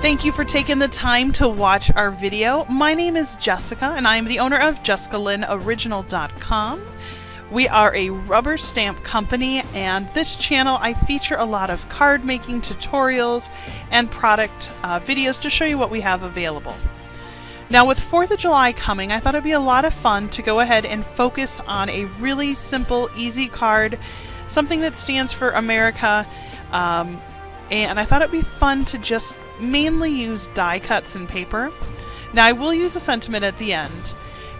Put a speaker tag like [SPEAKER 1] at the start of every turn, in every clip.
[SPEAKER 1] Thank you for taking the time to watch our video. My name is Jessica and I am the owner of JessicaLynnOriginal.com. We are a rubber stamp company, and this channel I feature a lot of card making tutorials and product videos to show you what we have available. Now with 4th of July coming, I thought it'd be a lot of fun to go ahead and focus on a really simple, easy card, something that stands for America, and I thought it'd be fun to just mainly use die cuts and paper. Now I will use a sentiment at the end.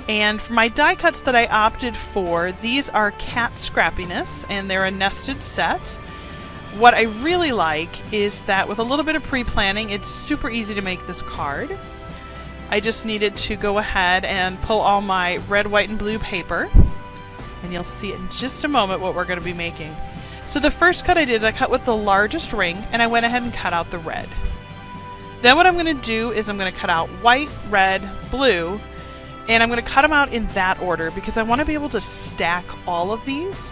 [SPEAKER 1] And for my die cuts that I opted for, these are Cat Scrappiness, and they're a nested set. What I really like is that with a little bit of pre-planning, it's super easy to make this card. I just needed to go ahead and pull all my red, white, and blue paper, and you'll see in just a moment what we're going to be making. So the first cut I cut with the largest ring, and I went ahead and cut out the red. Then what I'm going to do is I'm going to cut out white, red, blue, and I'm going to cut them out in that order because I want to be able to stack all of these.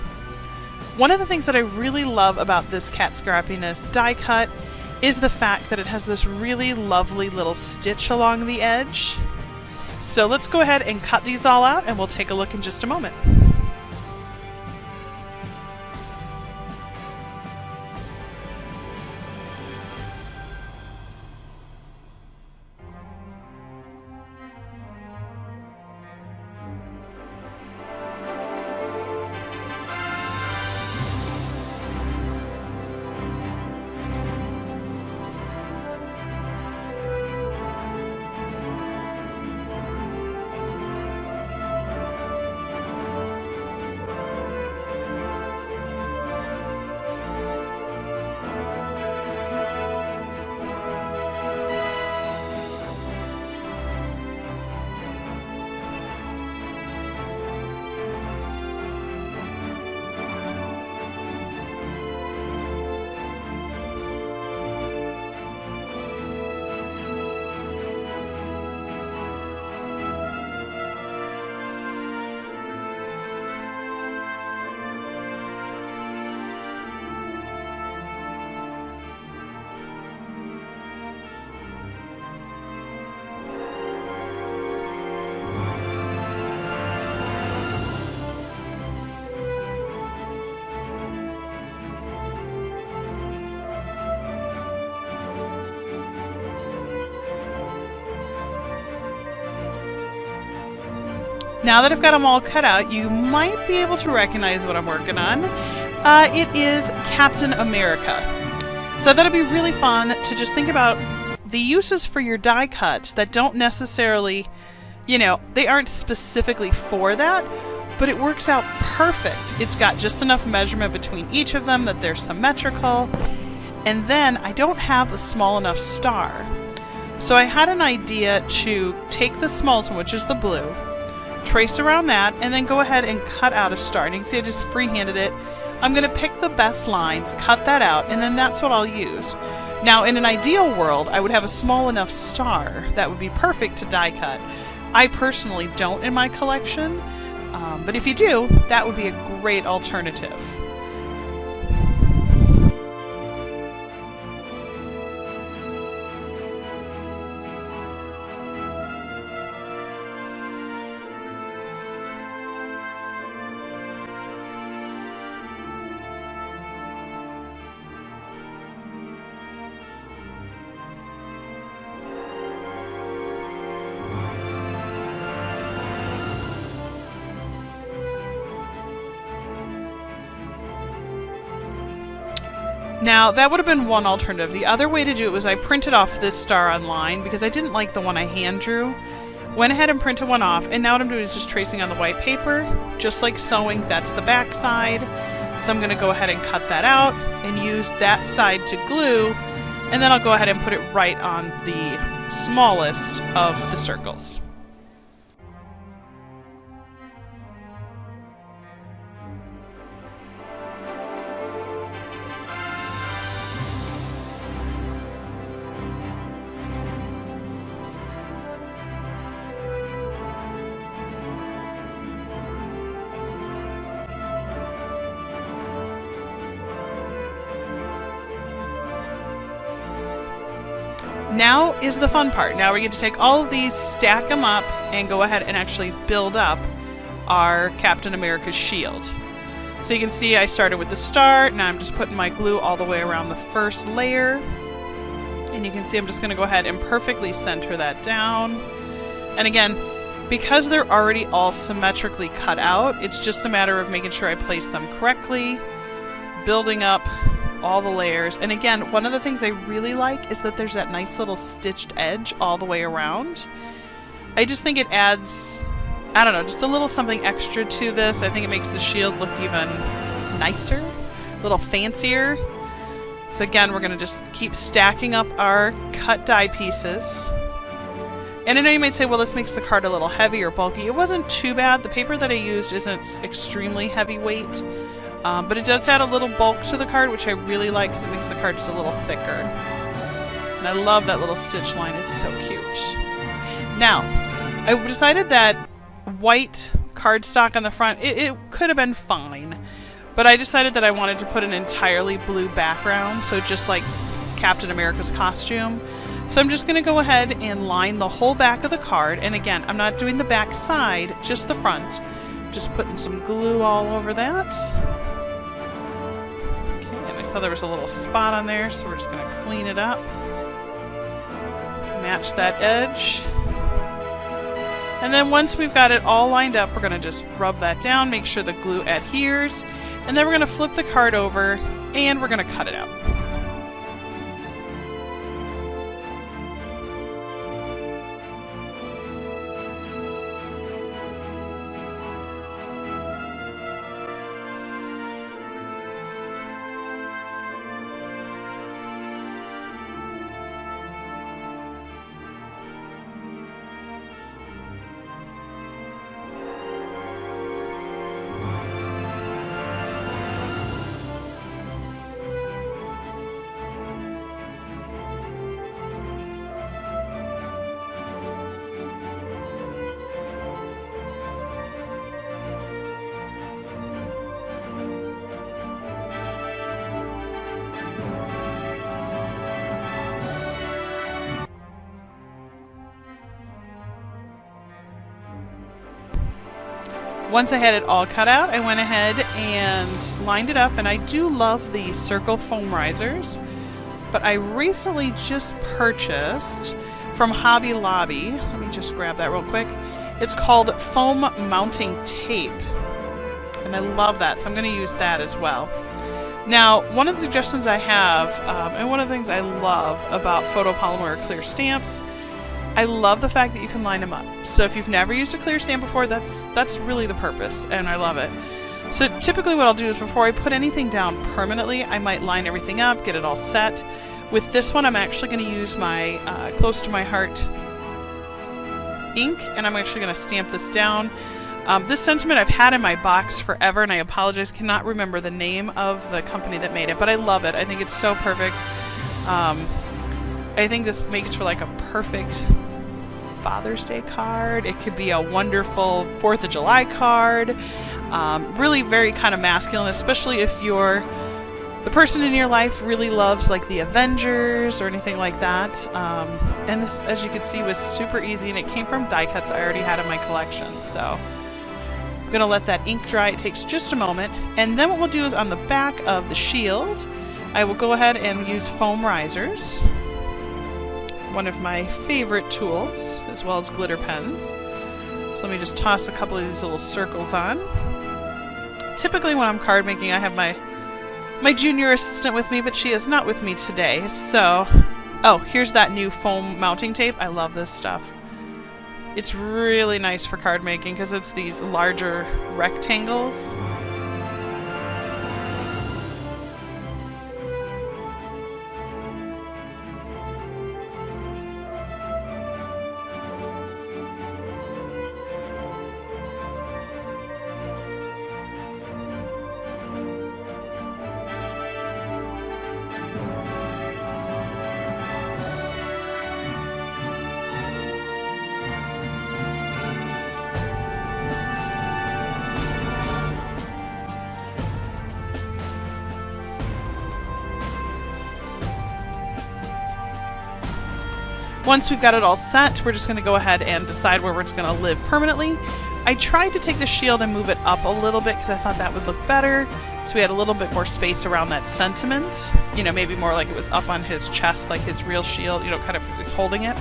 [SPEAKER 1] One of the things that I really love about this Cat Scrappiness die cut is the fact that it has this really lovely little stitch along the edge. So let's go ahead and cut these all out and we'll take a look in just a moment. Now that I've got them all cut out, you might be able to recognize what I'm working on. It is Captain America. So I thought it'd be really fun to just think about the uses for your die cuts that don't necessarily, you know, they aren't specifically for that, but it works out perfect. It's got just enough measurement between each of them that they're symmetrical. And then I don't have a small enough star. So I had an idea to take the smallest one, which is the blue, trace around that, and then go ahead and cut out a star. And you can see I just freehanded it. I'm going to pick the best lines, cut that out, and then that's what I'll use. Now in an ideal world, I would have a small enough star that would be perfect to die cut. I personally don't in my collection, but if you do, that would be a great alternative. Now, that would have been one alternative. The other way to do it was I printed off this star online because I didn't like the one I hand drew. Went ahead and printed one off, and now what I'm doing is just tracing on the white paper, just like sewing. That's the back side. So I'm going to go ahead and cut that out and use that side to glue, and then I'll go ahead and put it right on the smallest of the circles. Now is the fun part. Now we get to take all of these, stack them up, and go ahead and actually build up our Captain America's shield. So you can see I started with the star. Now I'm just putting my glue all the way around the first layer. And you can see I'm just going to go ahead and perfectly center that down. And again, because they're already all symmetrically cut out, it's just a matter of making sure I place them correctly, building up all the layers. And again, one of the things I really like is that there's that nice little stitched edge all the way around. I just think it adds, I don't know, just a little something extra to this. I think it makes the shield look even nicer, a little fancier. So again, we're going to just keep stacking up our cut die pieces. And I know you might say, well, this makes the card a little heavy or bulky. It wasn't too bad. The paper that I used isn't extremely heavyweight, but it does add a little bulk to the card, which I really like because it makes the card just a little thicker. And I love that little stitch line. It's so cute. Now, I decided that white cardstock on the front, it could have been fine, but I decided that I wanted to put an entirely blue background, so just like Captain America's costume. So I'm just going to go ahead and line the whole back of the card, and again, I'm not doing the back side, just the front. Just putting some glue all over that. Okay, and I saw there was a little spot on there, so we're just going to clean it up. Match that edge. And then once we've got it all lined up, we're going to just rub that down, make sure the glue adheres, and then we're going to flip the card over, and we're going to cut it out. Once I had it all cut out, I went ahead and lined it up, and I do love the circle foam risers, but I recently just purchased from Hobby Lobby, let me just grab that real quick, it's called foam mounting tape, and I love that, so I'm going to use that as well. Now, one of the suggestions I have, and one of the things I love about photopolymer clear stamps, I love the fact that you can line them up. So if you've never used a clear stamp before, that's really the purpose, and I love it. So typically what I'll do is before I put anything down permanently, I might line everything up, get it all set. With this one, I'm actually going to use my Close to My Heart ink, and I'm actually going to stamp this down. This sentiment I've had in my box forever, and I apologize, cannot remember the name of the company that made it, but I love it. I think it's so perfect. I think this makes for like a perfect Father's Day card. It could be a wonderful 4th of July card. Really very kind of masculine, especially if you're the person in your life really loves like the Avengers or anything like that. And this, as you can see, was super easy, and it came from die cuts I already had in my collection. So I'm going to let that ink dry. It takes just a moment. And then what we'll do is on the back of the shield, I will go ahead and use foam risers. One of my favorite tools, as well as glitter pens. So let me just toss a couple of these little circles on. Typically when I'm card making, I have my junior assistant with me, but she is not with me today. So, oh, here's that new foam mounting tape. I love this stuff. It's really nice for card making because it's these larger rectangles. Once we've got it all set, we're just going to go ahead and decide where it's going to live permanently. I tried to take the shield and move it up a little bit because I thought that would look better. So we had a little bit more space around that sentiment. You know, maybe more like it was up on his chest, like his real shield, you know, kind of is holding it.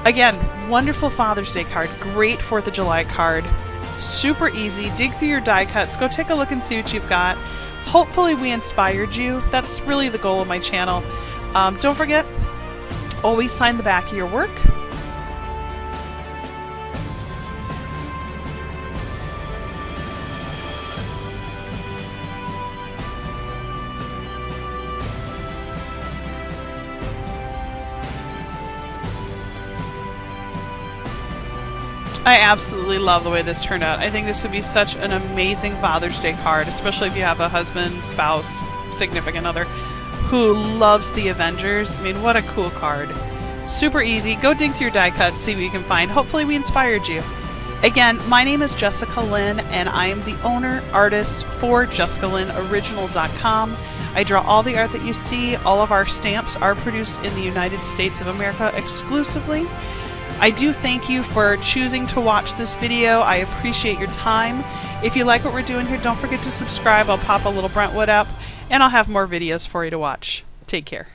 [SPEAKER 1] Again, wonderful Father's Day card, great 4th of July card. Super easy. Dig through your die cuts, go take a look and see what you've got. Hopefully we inspired you. That's really the goal of my channel. Don't forget, always sign the back of your work. I absolutely love the way this turned out. I think this would be such an amazing Father's Day card, especially if you have a husband, spouse, significant other who loves the Avengers. I mean, what a cool card. Super easy. Go dig through your die cuts, see what you can find. Hopefully we inspired you. Again, my name is Jessica Lynn, and I am the owner, artist for JessicaLynnOriginal.com. I draw all the art that you see. All of our stamps are produced in the United States of America exclusively. I do thank you for choosing to watch this video. I appreciate your time. If you like what we're doing here, don't forget to subscribe. I'll pop a little Brentwood up, and I'll have more videos for you to watch. Take care.